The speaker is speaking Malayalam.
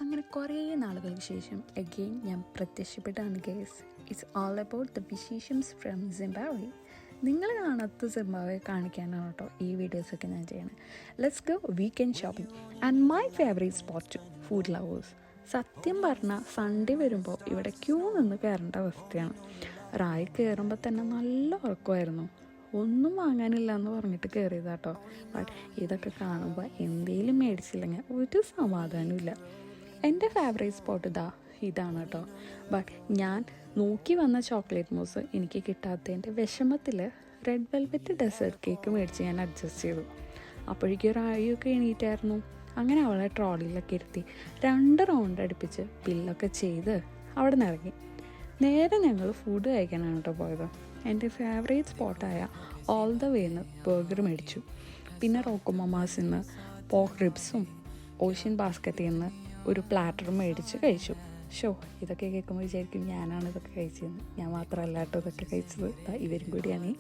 അങ്ങനെ കുറേ നാളുകൾക്ക് ശേഷം അഗെയിൻ ഞാൻ പ്രത്യക്ഷപ്പെട്ടാണ് guys. It's all about the വിശേഷംസ് ഫ്രം സിംബാബ്വെ. നിങ്ങൾ കാണാത്ത സിംബാബ്വെ കാണിക്കാനാണ് കേട്ടോ ഈ വീഡിയോസൊക്കെ ഞാൻ ചെയ്യണത്. Let's go weekend shopping and my favourite spot food lovers. സത്യം പറഞ്ഞാൽ സൺഡേ വരുമ്പോൾ ഇവിടെ ക്യൂ നിന്ന് കയറേണ്ട അവസ്ഥയാണ്. റായി കയറുമ്പോൾ തന്നെ നല്ല ഉറക്കമായിരുന്നു. ഒന്നും വാങ്ങാനില്ല എന്ന് പറഞ്ഞിട്ട് കയറിയതാട്ടോ. ബട്ട് ഇതൊക്കെ കാണുമ്പോൾ എന്തെങ്കിലും മേടിച്ചില്ലെങ്കിൽ ഒരു സമാധാനമില്ല. എൻ്റെ ഫേവറേറ്റ് സ്പോട്ട് ഇതാണ് കേട്ടോ. ബട്ട് ഞാൻ നോക്കി വന്ന ചോക്ലേറ്റ് മൂസ് എനിക്ക് കിട്ടാത്തതിൻ്റെ വിഷമത്തിൽ റെഡ് വെൽവെറ്റ് ഡെസേർട്ട് കേക്ക് മേടിച്ച് ഞാൻ അഡ്ജസ്റ്റ് ചെയ്തു. അപ്പോഴേക്കും റായിയൊക്കെ എണീറ്റായിരുന്നു. അങ്ങനെ അവളെ ട്രോളിയിലൊക്കെ ഇരുത്തി 2 റൗണ്ട് അടുപ്പിച്ച് ബില്ലൊക്കെ ചെയ്ത് അവിടെ നിന്ന് ഇറങ്ങി. നേരെ ഞങ്ങൾ ഫുഡ് കഴിക്കാനാണ് കേട്ടോ പോയത്. എൻ്റെ ഫേവറേറ്റ് സ്പോട്ടായ ഓൾ ദ വേന്ന് ബർഗർ മേടിച്ചു. പിന്നെ റോക്കോ മമാസിൽ നിന്ന് പോർക്ക് റിബ്സും ഓഷ്യൻ ബാസ്ക്കറ്റിൽ നിന്ന് ഒരു പ്ലാറ്ററും മേടിച്ച് കഴിച്ചു. ഇതൊക്കെ കേൾക്കുമ്പോൾ വിചാരിക്കും ഞാനാണ് ഇതൊക്കെ കഴിച്ചതെന്ന്. ഞാൻ മാത്രമല്ല കേട്ടോ ഇതൊക്കെ കഴിച്ചത്, ഇവരും കൂടിയാണ്.